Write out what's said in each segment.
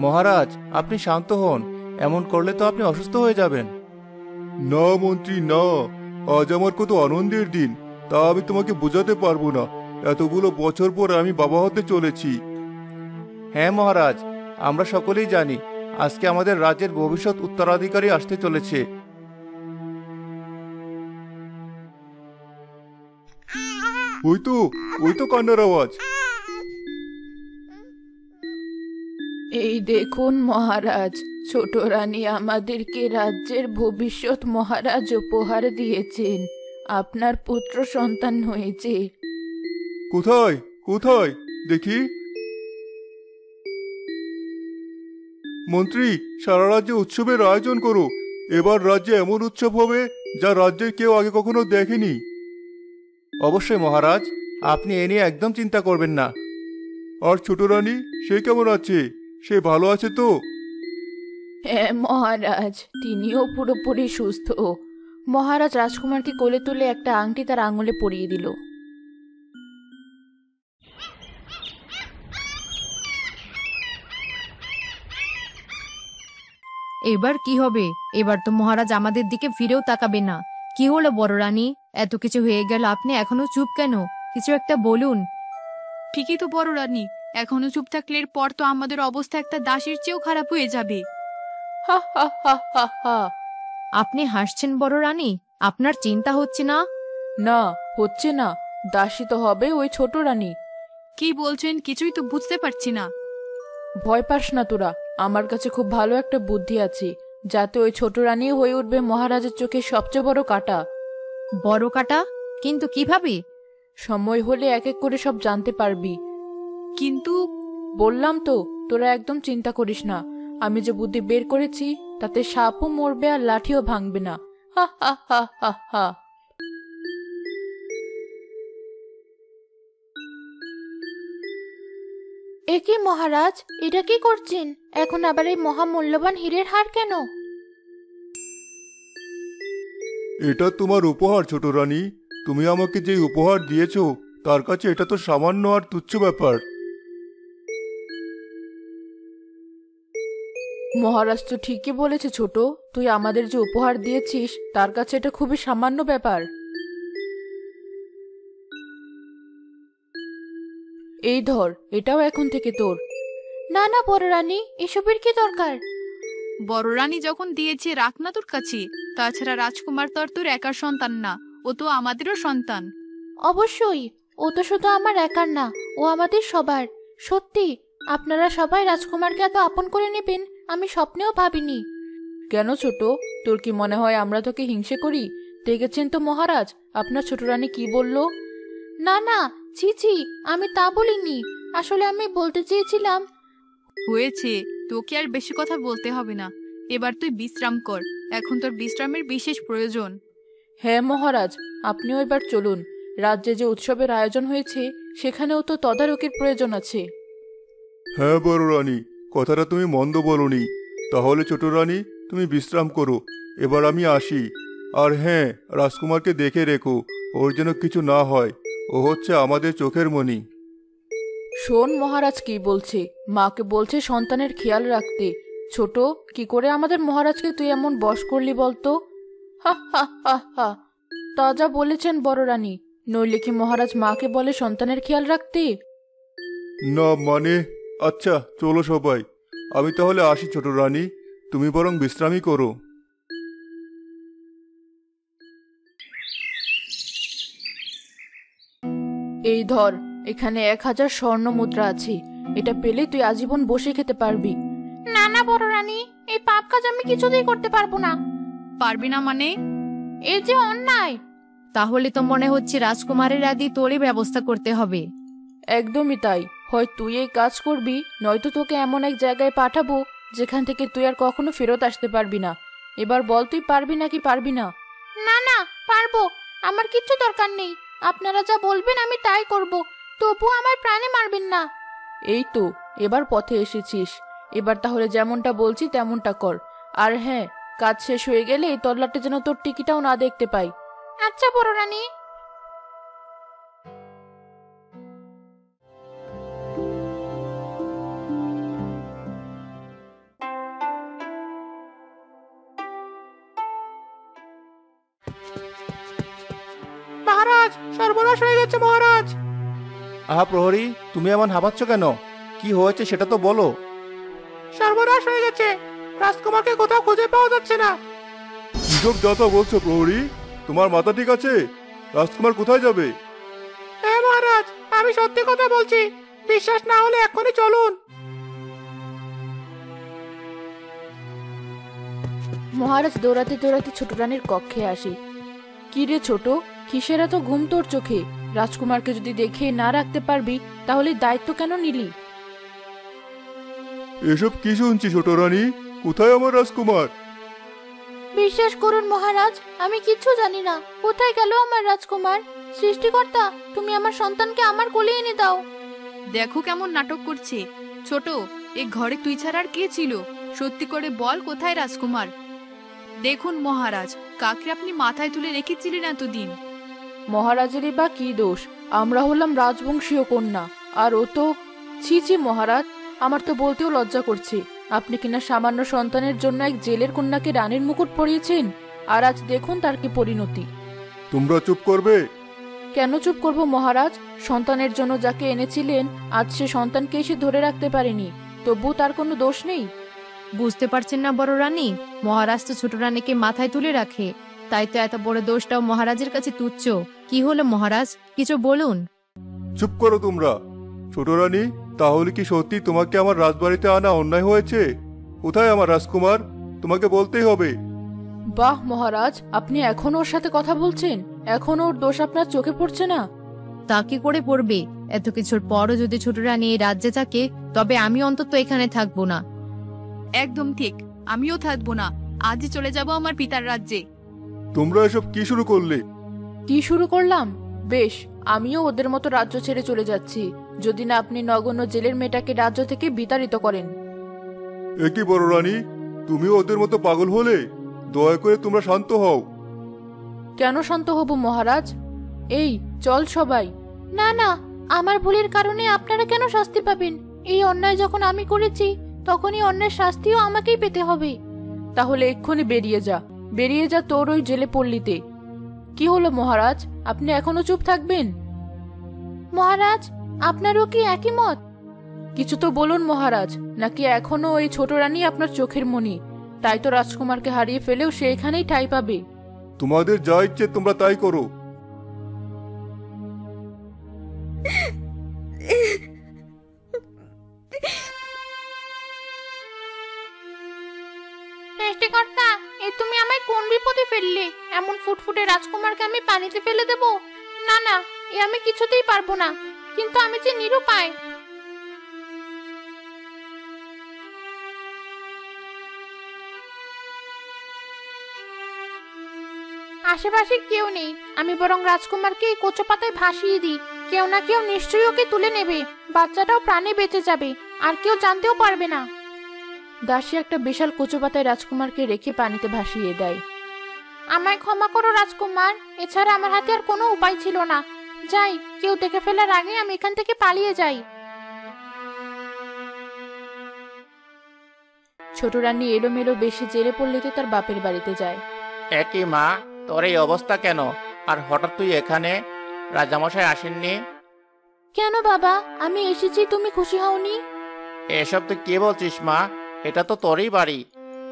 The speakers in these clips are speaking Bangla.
মহারাজ, আপনি শান্ত হন। এমন করলে তো আপনি অসুস্থ হয়ে যাবেন। না মন্ত্রী না, আজ আমার কত আনন্দের দিন, তা আমি তোমাকে বোঝাতে পারবো না। এতগুলো বছর পর আমি বাবা হতে চলেছি। হ্যাঁ মহারাজ, আমরা সকলেই জানি আজকে আমাদের রাজ্যের ভবিষ্যৎ উত্তরাধিকারী আসতে চলেছে। ওই তো, ওই তো কান্নার আওয়াজ। এই দেখুন মহারাজ, ছোট রানী আমাদেরকে রাজ্যের ভবিষ্যৎ মহারাজ উপহার দিয়েছেন। আপনার পুত্র সন্তান হয়েছে। কোথায় কোথায় দেখি। মন্ত্রী, সারা রাজ্যে উৎসবের আয়োজন করো। এবার রাজ্যে এমন উৎসব হবে যা রাজ্যের কেউ আগে কখনো দেখেনি। অবশ্যই মহারাজ, আপনি এ নিয়ে একদম চিন্তা করবেন না। আর ছোট রানী, সে কেমন আছে? সে ভালো আছে তো? হ্যাঁ মহারাজ, তিনিও পুরোপুরি সুস্থ। মহারাজ রাজকুমারকে কোলে তুলে একটা আংটি তার আঙুলে পরিয়ে দিল। এবার কি হবে? এবার তো মহারাজ আমাদের দিকে ফিরেও তাকাবে না। কি হলো বড় রানী, এত কিছু হয়ে গেল, আপনি এখনো চুপ কেন? কিছু একটা বলুন। ঠিকই তো বড় রানী, এখনো চুপ থাকলে এরপর তো আমাদের অবস্থা একটা দাসীর চেয়েও খারাপ হয়ে যাবে। হা হা হা হা হা। আপনি হাসছেন বড় রানী? আপনার চিন্তা হচ্ছে না? না, হচ্ছে না। দাসী তো হবে ওই ছোট রানী। কি বলছেন কিছুই তো বুঝতে পারছি না। ভয় পাস না তোরা, আমার কাছে খুব ভালো একটা বুদ্ধি আছে, যাতে ওই ছোট রানী হয়ে উঠবে মহারাজের চোখে সবচেয়ে বড় কাঁটা। বড় কাটা? কিন্তু কিভাবে? সময় হলে এক এক করে সব জানতে পারবি। কিন্তু বললাম তো, তোরা একদম চিন্তা করিস না। আমি যে বুদ্ধি বের করেছি তাতে সাপও মরবে আর লাঠিও ভাঙবে না। হা হা হা হা হা। এ কি মহারাজ, এটা কি করছেন? এখন আবার এই মহামূল্যবান হীরের হার কেন? এটা তোমার উপহার ছোট রানী। তুমি আমাকে যে উপহার দিয়েছো তার কাছে এটা তো সামান্য আর তুচ্ছ ব্যাপার। মহারাজ তো ঠিকই বলেছে ছোট, তুই আমাদের যে উপহার দিয়েছিস তার কাছে এটা খুবই সামান্য ব্যাপার। এই ধর, এটাও এখন থেকে তোর। না না বড় রানী, এসবের কি দরকার? বড় রানী যখন দিয়েছে রাখ না তোর কাছে। তাছাড়া রাজকুমার তো আর তোর একার সন্তান না, ও তো আমাদেরও সন্তান। অবশ্যই, ও তো শুধু আমার একার না, ও আমাদের সবার। সত্যি, আপনারা সবাই রাজকুমারকে এত আপন করে নেবেন আমি স্বপ্নেও ভাবিনি। কেন ছোট, তোর কি মনে হয় আমরা তোকে হিংসে করি? দেখেছেন তো মহারাজ আপনার ছোট রানী কি বলল। না না, ছি ছি, আমি তা বলিনি। আসলে আমি বলতে চেয়েছিলাম। হয়েছে, তোকে আর বেশি কথা বলতে হবে না। এবার তুই বিশ্রাম কর, এখন তোর বিশ্রামের বিশেষ প্রয়োজন। হ্যাঁ মহারাজ, আপনিও এবার চলুন। রাজ্যে যে উৎসবের আয়োজন হয়েছে সেখানেও তো তদারকির প্রয়োজন আছে। হ্যাঁ বড় রানী, কথাটা তুমি মন্দ বলনি। তাহলে ছোট রানী, তুমি বিশ্রাম করো। এবার আমি আসি। আর হ্যাঁ, রাজকুমারকে দেখে রেখো, ওর যেন কিছু না হয়। ও হচ্ছে আমাদের চোখের মণি। শোন মহারাজ কি বলছে, মাকে বলছে সন্তানের খেয়াল রাখতে। ছোট, কি করে আমাদের মহারাজকে তুই এমন বশ করলি বলতো? হা হা হা হা। তা যা বলেছেন বড় রানী, নইলে কি মহারাজ মাকে বলে সন্তানের খেয়াল রাখতে? না মানে, আচ্ছা চলো সবাই। আমি তাহলে আসি ছোট রানী, তুমি বরং বিশ্রামই করো। এই ধর, এখানে 1000 স্বর্ণ মুদ্রা আছে। এটা পেলে তুই আজীবন বসে খেতে পারবি। না না বড় রানী, এই পাপ কাজ আমি কিছুতেই করতে পারবো না। পারবি না মানে? এই যে অন্যায়। তাহলে তো মনে হচ্ছে রাজকুমারের আদি তোরই ব্যবস্থা করতে হবে। একদমই তাই, হয় তুই এই কাজ করবি, নয়তো তোকে এমন এক জায়গায় পাঠাবো যেখান থেকে তুই আর কখনো ফেরত আসতে পারবি না। এবার বল, তুই পারবি নাকি পারবি না? না না, পারবো। আমার কিচ্ছু দরকার নেই, আপনারা যা বলবেন আমি তাই করব। তবু আমার প্রাণে মারবেন না। এই তো, এবার পথে এসেছিস। এবার তাহলে যেমনটা বলছি তেমনটা কর। আর হ্যাঁ, কাজ শেষ হয়ে গেলে এই তল্লাটে যেন তোর টিকিটাও না দেখতে পাই। আচ্ছা বড় রানী। সর্বনাশ হয়ে গেছে মহারাজ। আহা প্রহরী, তুমি এমন হাঁপাচ্ছ কেন? কি হয়েছে সেটা তো বলো। সর্বনাশ হয়ে গেছে, রাজকুমারকে কোথাও খুঁজে পাওয়া যাচ্ছে না। কিসব যাতা বলছো প্রহরী? তোমার মাথা ঠিক আছে? রাজকুমার কোথায় যাবে? হ্যাঁ মহারাজ, আমি সত্যি কথা বলছি, বিশ্বাস না হলে এখনই চলুন। মহারাজ দৌড়াতে দৌড়াতে ছোট রানীর কক্ষে আসে। কি রে ছোট, কিসের এত ঘুম তোর চোখে? রাজকুমারকে যদি দেখে না রাখতে পারবি তাহলে দায়িত্ব কেন নিলি? এসব কি শুনছি ছোট রানী? কোথায় আমার রাজকুমার? বিশ্বাস করুন মহারাজ, আমি কিচ্ছু জানি না। কোথায় গেল আমার রাজকুমার? সৃষ্টিকর্তা, তুমি আমার সন্তানকে আমার কোলে এনে দাও। দেখো কেমন নাটক করছে। ছোট, এ ঘরে তুই ছাড়া আর কে ছিল? সত্যি করে বল, কোথায় রাজকুমার? দেখুন মহারাজ, কাকে আপনি মাথায় তুলে রেখেছিলেন এতদিন? মহারাজেরই বা কি দোষ? আমরা হলাম রাজবংশীয় কন্যা, আর ও তো... ছি ছি মহারাজ, আমার তো বলতেও লজ্জা করছে। আপনি কিনা সামান্য সন্তানের জন্য এক জেলের কন্যাকে রানীর মুকুট পরিয়েছেন, আর আজ দেখুন তার কি পরিণতি। তোমরা চুপ করবে? কেন চুপ করব মহারাজ? সন্তানের জন্য যাকে এনেছিলেন, আজ সে সন্তানকে এসে ধরে রাখতে পারেনি, তবু তার কোনো দোষ নেই। বুঝতে পারছেন না বড় রানী? মহারাজ তো ছোট রানীকে মাথায় তুলে রাখে, তাই তো এত বড় দোষটাও মহারাজের কাছে তুচ্ছ। কি হলো মহারাজ, কিছু বলুন। চুপ করো তোমরা। ছোট রানী, তাহলে কি সত্যি তোমাকে আমার রাজবাড়িতে আনা অন্যায় হয়েছে? কোথায় আমার রাজকুমার? তোমাকে বলতেই হবে। বাহ মহারাজ, আপনি এখনো ওর সাথে কথা বলছেন? এখনো ওর দোষ আপনার চোখে পড়ছে না? তা কি করে পড়বে? এত কিছুর পরও যদি ছোট রানী এই রাজ্যে থাকে, তবে আমি অন্তত এখানে থাকবো না। একদম ঠিক, আমিও থাকবো না। আজই চলে যাব আমার পিতার রাজ্যে। তোমরা এসব কি শুরু করলে? কি শুরু করলাম? বেশ, আমিও ওদের মতো রাজ্য ছেড়ে চলে যাচ্ছি, যদি না আপনি নগণ্য জেলের মেয়েটাকে রাজ্য থেকে বিতাড়িত করেন। এ কি বড় রানী, তুমিও ওদের মতো পাগল হলে? দয়া করে তোমরা শান্ত হও। কেন শান্ত হব মহারাজ? এই চল সবাই। না না, আমার ভুলের কারণে আপনারা কেন শাস্তি পাবেন? এই অন্যায় যখন আমি করেছি, তখনই অন্যায় শাস্তিও আমাকেই পেতে হবে। তাহলে এক্ষুনি বেরিয়ে যা, বেরিয়ে যা তোর ওই জেলে পল্লীতে। কি হলো মহারাজ, আপনি এখনো চুপ থাকবেন? মহারাজ, আপনারও কি একই মত? কিছু তো বলুন মহারাজ, নাকি এখনো ওই ছোট রানী আপনার চোখের মণি? তাই তো রাজকুমারকে হারিয়ে ফেলেও সে এখানেই ঠাঁই পাবে। তোমাদের যা ইচ্ছে তোমরা তাই করো। সৃষ্টিকর্তা, এ তুমি আমায় কোন বিপদে ফেললে? এমন ফুটফুটে রাজকুমারকে আমি পানিতে ফেলে দেব? না না, এ আমি কিছুতেই পারবো না। কিন্তু আমি যে নিরুপায়। আশেপাশে কেউ নেই, আমি বরং রাজকুমারকে এই কচু পাতায় ভাসিয়ে দিই। কেউ না কেউ নিশ্চয়ই ওকে তুলে নেবে, বাচ্চাটাও প্রাণে বেঁচে যাবে, আর কেউ জানতেও পারবে না। দাসী একটা বিশাল কচু পাতায় রাজকুমারকে রেখে পানিতে ভাসিয়ে দেয়। আমায় ক্ষমা করো রাজকুমার, এছাড়া আমার হাতে আর কোনো উপায় ছিল না। যাই, কেউ দেখে ফেলার আগে আমি এখান থেকে পালিয়ে যাই। ছোট রানী এলোমেলো বেশি জেলে পল্লীতে তার বাপের বাড়িতে যায়। একই মা, তোর এই অবস্থা কেন? আর হঠাৎ তুই এখানে? রাজামশাই আসেননি? কেন বাবা, আমি এসেছি, তুমি খুশি হওনি? এসব তুই কি বলছিস মা? এটা তো তোরই বাড়ি,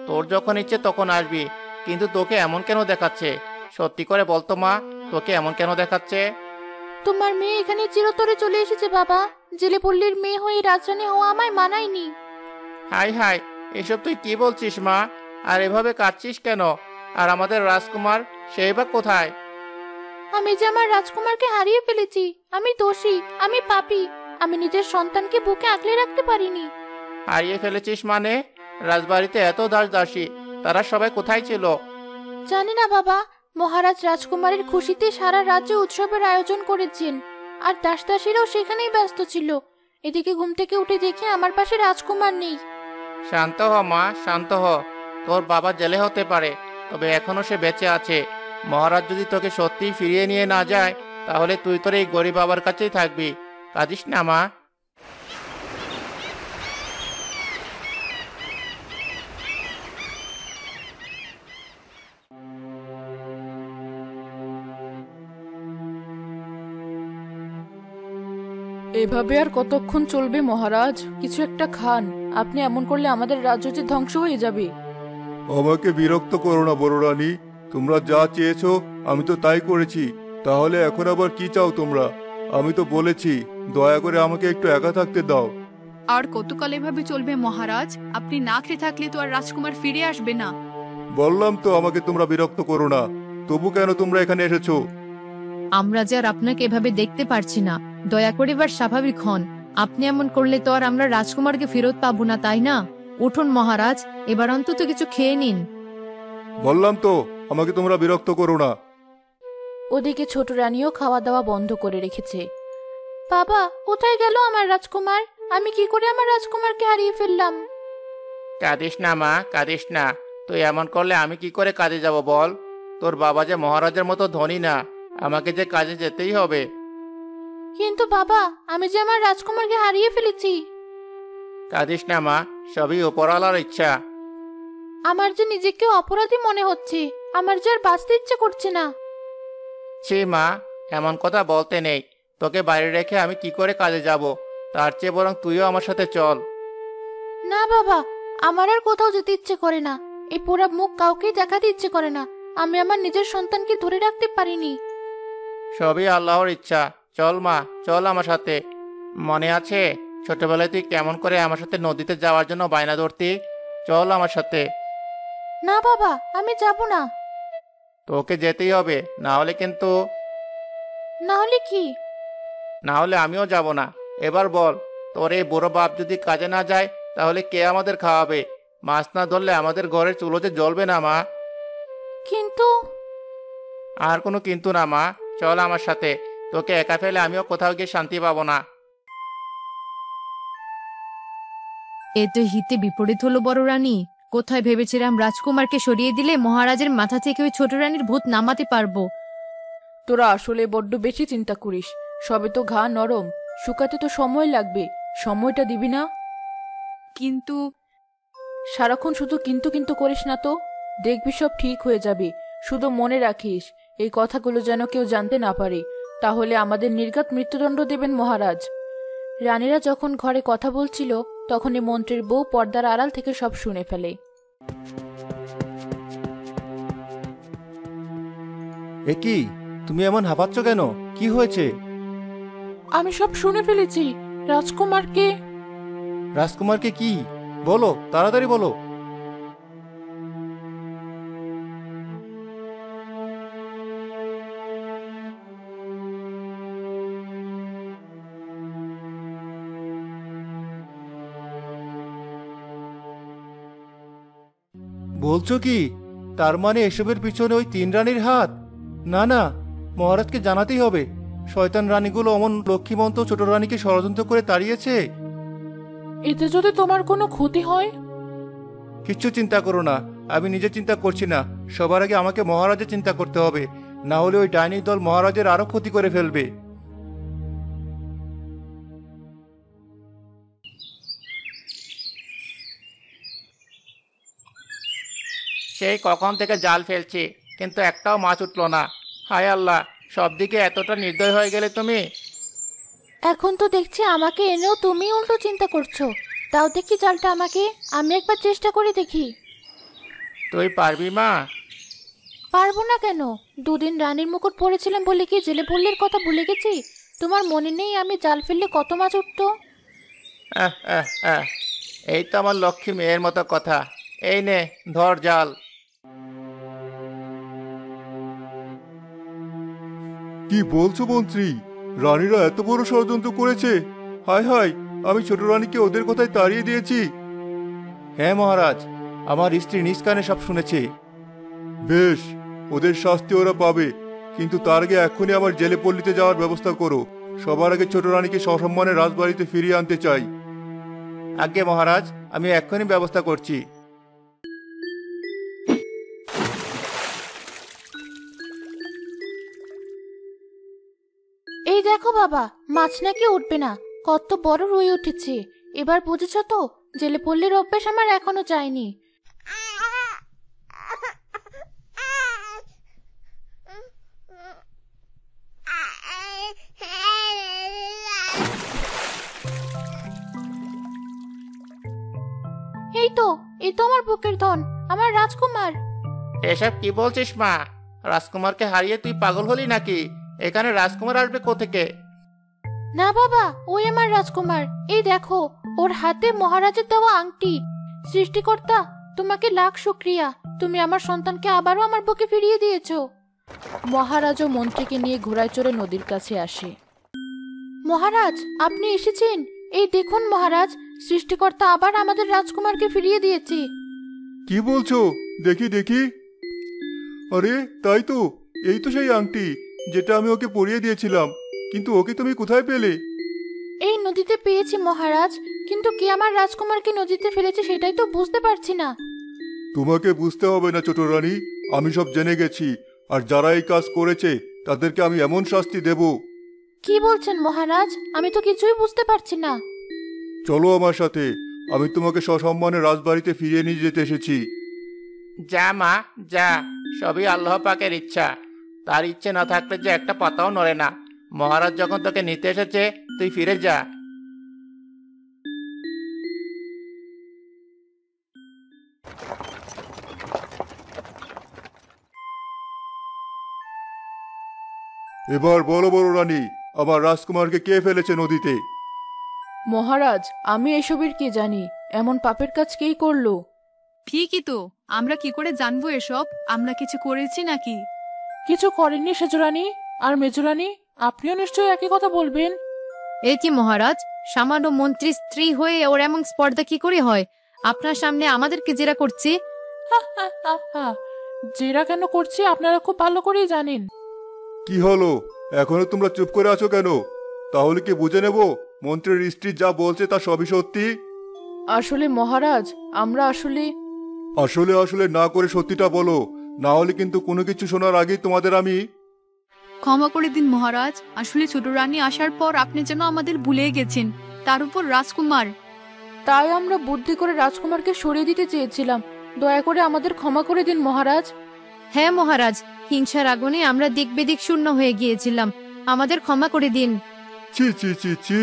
তোর যখন ইচ্ছে তখন আসবি, কিন্তু তোকে এমন কেন দেখাচ্ছে? সত্যি করে বলতো মা, তোকে এমন কেন দেখাচ্ছে? তোমার মেয়ে এখানে চিরতরে চলে এসেছে বাবা। জেলে পল্লীর মেয়ে হয়ে রাজরানী হওয়া আমায় মানায়নি। হাই হাই, এসব তুই কি বলছিস মা? আর এভাবে কাঁদছিস কেন? আর আমাদের রাজকুমার, সেই বা কোথায়? আমি যে আমার রাজকুমারকে হারিয়ে ফেলেছি, আমি দোষী, আমি পাপী। আমি নিজের সন্তানকে বুকে আগলে রাখতে পারিনি। হারিয়ে ফেলেছিস মানে? রাজবাড়িতে এত দাস দাসী, তারা সবাই কোথায় ছিল? জানি না বাবা, মহারাজ রাজকুমারের খুশিতে সারা রাজ্যে উৎসবের আয়োজন করেছেন, আর দাসদাসীরাও সেখানেই ব্যস্ত ছিল। এদিকে ঘুম থেকে উঠে দেখি আমার পাশে রাজকুমার নেই। শান্ত হ মা, শান্ত হ। তোর বাবা জেলে হতে পারে, তবে এখনো সে বেঁচে আছে। মহারাজ যদি তোকে সত্যিই ফিরিয়ে নিয়ে না যায়, তাহলে তুই তোর এই গরিব বাবার কাছেই থাকবি। কাঁদিস না মা। এভাবে আর কতক্ষণ চলবে মহারাজ? কিছু একটা খান। আপনি এমন করলে আমাদের রাজ্য যে ধ্বংস হয়ে যাবে। আমাকে বিরক্ত করো না বড় রানী, তোমরা যা চেয়েছো আমি তো তাই করেছি। তাহলে এখন আবার কি চাও তোমরা? আমি তো বলেছি দয়া করে আমাকে একটু একা থাকতে দাও। আর কতকাল এভাবে চলবে মহারাজ? আপনি না খেয়ে থাকলে তো আর রাজকুমার ফিরে আসবে না। বললাম তো আমাকে তোমরা বিরক্ত করো না। তবু কেন তোমরা এখানে এসেছো? আমরা যে আর আপনাকে এভাবে দেখতে পারছি না, দয়া করে এবার স্বাভাবিক হন। আপনি এমন করলে তো আর আমরা রাজকুমারকে ফেরত পাবো না, তাই না? উঠুন মহারাজ, এবার অন্তত কিছু খেয়ে নিন। বললাম তো আমাকে তোমরা বিরক্ত করো না। ওদিকে ছোট রানীও খাওয়া দাওয়া বন্ধ করে রেখেছে। বাবা, কোথায় গেল আমার রাজকুমার? আমি কি করে আমার রাজকুমারকে হারিয়ে ফেললাম? কাঁদিস না মা, কাঁদিস না। তুই এমন করলে আমি কি করে কাজে যাব বল? তোর বাবা যে মহারাজের মতো ধনী না, আমাকে যে কাজে যেতেই হবে। কিন্তু বাবা, আমি যে আমার রাজকুমারকে হারিয়ে ফেলেছি। কাঁদিস না মা, সবই উপরওয়ালার ইচ্ছা। আমার যে নিজেকে অপরাধী মনে হচ্ছে। আমার যে আর বাঁচতে ইচ্ছে করছে না। ছি মা, এমন কথা বলতে নেই। তোকে বাইরে রেখে আমি কি করে কাজে যাব? তার চেয়ে বরং তুইও আমার সাথে চল। না বাবা, আমার আর কোথাও যেতে ইচ্ছে করে না। এই পোড়া মুখ কাউকেই দেখাতে ইচ্ছে করে না। আমি আমার নিজের সন্তানকে ধরে রাখতে পারিনি। সবই আল্লাহর ইচ্ছা। চল মা, চল আমার সাথে। মনে আছে ছোটবেলায় তুই কেমন করে আমার সাথে নদীতে যাওয়ার জন্য বায়না ধরতি? চল আমার সাথে। না বাবা, আমি যাব না। তোকে যেতেই হবে, না হলে কিন্তু। না হলে কি? না হলে আমিও যাব না। এবার বল, তোর এই বুড়ো বাপ যদি কাজে না যায় তাহলে কে আমাদের খাওয়াবে? মাছ না ধরলে আমাদের ঘরের চুলো যে জ্বলবে না মা। কিন্তু আর কোনো কিন্তু না মা, চল আমার সাথে। তোকে একা ফেলে আমিও কোথাও গিয়ে শান্তি পাবো না। এ তো হিতে বিপরীত হলো বড় রানী। কোথায় ভেবেছিলাম রাজকুমারকে সরিয়ে দিলে মহারাজের মাথা থেকে ওই ছোট রানীর ভূত নামাতে পারবো। তোরা আসলে বড্ড বেশি চিন্তা করিস। সবে তো ঘা নরম, শুকাতে তো সময় লাগবে। সময়টা দিবি না? কিন্তু সারাক্ষণ শুধু কিন্তু কিন্তু করিস না তো। দেখবি সব ঠিক হয়ে যাবে। শুধু মনে রাখিস, এই কথাগুলো যেন কেউ জানতে না পারে। তাহলে আমাদের নির্ঘাত মৃত্যুদণ্ড দেবেন মহারাজ। রানীরা যখন ঘরে কথা বলছিল, তখনই মন্ত্রীর বউ পর্দার আড়াল থেকে সব শুনে ফেলে। এ কি, তুমি এমন হাঁপাচ্ছ কেন? কি হয়েছে? আমি সব শুনে ফেলেছি। রাজকুমারকে রাজকুমারকে কি? বলো, তাড়াতাড়ি বলো। বলছো কি? তার মানে এসবের পিছনে ওই তিন রানীর হাত? না না, মহারাজকে জানাতেই হবে। শয়তান রানীগুলো অমন লক্ষ্মীমন্ত ছোট রানীকে ষড়যন্ত্র করে তাড়িয়েছে। এতে যদি তোমার কোনো ক্ষতি হয়? কিচ্ছু চিন্তা করো না, আমি নিজে চিন্তা করছি না। সবার আগে আমাকে মহারাজের চিন্তা করতে হবে, না হলে ওই ডাইনি দল মহারাজের আরো ক্ষতি করে ফেলবে। সেই কখন থেকে জাল ফেলছি, কিন্তু একটাও মাছ উঠলো না। হায় আল্লাহ, সব দিকে এতটা নির্দয় হয়ে গেলে তুমি। এখন তো দেখছি আমাকে এনেও তুমি উল্টো চিন্তা করছো। তাও দেখি জালটা আমাকে, আমি একবার চেষ্টা করে দেখি। তুই পারবি মা? পারবো না কেন? দুদিন রানীর মুকুট পরেছিলাম বলে কি জেলে পল্লীর কথা ভুলে গেছি? তোমার মনে নেই আমি জাল ফেললে কত মাছ উঠতো? আহ, আহ, আহ। এই তো আমার লক্ষ্মী মেয়ের মতো কথা। এই নে, ধর জাল। কি বলছো মন্ত্রী? রানীরা এত বড় ষড়যন্ত্র করেছে? হায় হায়, আমি ছোট রানীকে ওদের কথায় তাড়িয়ে দিয়েছি। হ্যাঁ মহারাজ, আমার স্ত্রী নিজ কানে সব শুনেছে। বেশ, ওদের শাস্তি ওরা পাবে। কিন্তু তার আগে এক্ষুনি আমার জেলে পল্লীতে যাওয়ার ব্যবস্থা করো। সবার আগে ছোট রানীকে সসম্মানে রাজবাড়িতে ফিরিয়ে আনতে চাই। আজ্ঞে মহারাজ, আমি এক্ষুনি ব্যবস্থা করছি। এই দেখো বাবা, মাছ নাকি উঠবে না। কত বড় রুই উঠেছে। এবার বুঝেছ তো, জেলে পল্লীর অভ্যেস আমার এখনো যায়নি। এই তো আমার বুকের ধন, আমার রাজকুমার। এসব কি বলছিস মা? রাজকুমারকে হারিয়ে তুই পাগল হলি নাকি? এখানে রাজকুমার আসবে কোত্থেকে? না বাবা, ওই আমার রাজকুমার। এই দেখো, ওর হাতে মহারাজের দেওয়া আংটি। সৃষ্টিকর্তা, তোমাকে লাখ শুকরিয়া, তুমি আমার সন্তানকে আবারও আমার বুকে ফিরিয়ে দিয়েছো। মহারাজ ও মন্ত্রীকে নিয়ে ঘোড়ায় চড়ে নদীর কাছে আসে। মহারাজ, আপনি এসেছেন। এই দেখুন মহারাজ, সৃষ্টিকর্তা আবার আমাদের রাজকুমারকে ফিরিয়ে দিয়েছে। কি বলছো? দেখি দেখি। আরে তাই তো, এই তো সেই আংটি যেটা আমি ওকে পরিয়ে দিয়েছিলাম। কিন্তু ওকে তুমি কোথায় পেলে? এই নদীতে পেয়েছি মহারাজ, কিন্তু কে আমার রাজকুমারকে নদীতে ফেলেছে সেটাই তো বুঝতে পারছি না। তোমাকে বুঝতে হবে না ছোট রানী, আমি সব জেনে গেছি। আর যারা এই কাজ করেছে তাদেরকে আমি এমন শাস্তি দেব। কি বলছেন মহারাজ? আমি তো কিছুই বুঝতে পারছি না। চলো আমার সাথে, আমি তোমাকে সসম্মানে রাজবাড়িতে ফিরিয়ে নিয়ে যেতে এসেছি। যা মা যা, সবই আল্লাহ পাকের ইচ্ছা। তার ইচ্ছে না থাকলে যে একটা পাতাও নড়ে না। মহারাজ যখন তোকে নিতে এসেছে, তুই ফিরে যা। এবার বলো বড় রানী, আমার রাজকুমারকে কে ফেলেছে নদীতে? মহারাজ, আমি এসবের কি জানি? এমন পাপের কাজ কেই করলো? ঠিকই তো, আমরা কি করে জানবো এসব? আমরা কিছু করেছি নাকি? কিছু করেননি সেজরানী। আর মেজরানী, আপনিও নিশ্চয়ই একই কথা বলবেন। এ কি মহারাজ, সামান্য মন্ত্রীর স্ত্রী হয়ে ওর এমন স্পর্ধা কি করে হয়? আপনার সামনে আমাদেরকে জেরা করছে। জেরা কেন করছি আপনারা খুব ভালো করেই জানেন। কি হলো, এখনো তোমরা চুপ করে আছো কেন? তাহলে কি বুঝে নেব মন্ত্রীর স্ত্রী যা বলছে তা সবই সত্যি? আসলে মহারাজ, আমরা আসলে আসলে আসলে না করে সত্যিটা বলো, না হলে কিন্তু কোনো কিছু শোনার আগেই তোমাদের আমি। ক্ষমা করে দিন মহারাজ, আসলে ছোট রানী আসার পর আপনি যেন আমাদের ভুলে গেছেন, তার উপর রাজকুমার। তাই আমরা বুদ্ধি করে রাজকুমারকে সরিয়ে দিতে চেয়েছিলাম। দয়া করে আমাদের ক্ষমা করে দিন মহারাজ। হ্যাঁ মহারাজ, হিংসার আগুনে আমরা দিক বেদিক শূন্য হয়ে গিয়েছিলাম, আমাদের ক্ষমা করে দিন। ছি ছি ছি ছি,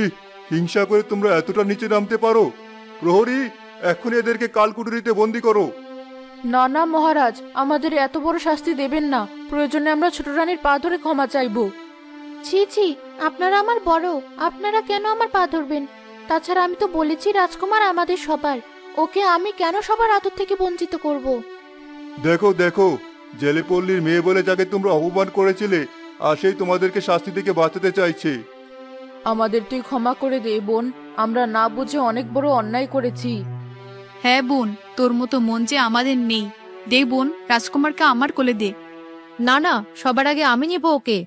হিংসা করে তোমরা এতটা নিচে নামতে পারো? প্রহরী, এক্ষুনি এদেরকে কালকুটুরিতে বন্দি করো। না না মহারাজ, আমাদের এত বড় শাস্তি দেবেন না। প্রয়োজনে আমরা ছোট রানীর পা ধরে ক্ষমা চাইবো। ছি ছি, আপনারা আমার বড়, আপনারা কেন আমার পা ধরবেন? তাছাড়া আমি তো বলেছি রাজকুমার আমাদের সবার, ওকে আমি কেন সবার আদর থেকে বঞ্চিত করব? দেখো দেখো, জেলেপল্লীর মেয়ে বলে যাকে তোমরা অপমান করেছিলে, আর সেই তোমাদেরকে শাস্তি থেকে বাঁচাতে চাইছে। আমাদের তুই ক্ষমা করে দে বোন, আমরা না বুঝে অনেক বড় অন্যায় করেছি। হ্যাঁ বোন, তোর মতো মন যে আমাদের নেই। দে বোন, রাজকুমারকে আমার কোলে দে। না না, সবার আগে আমি নেব ওকে।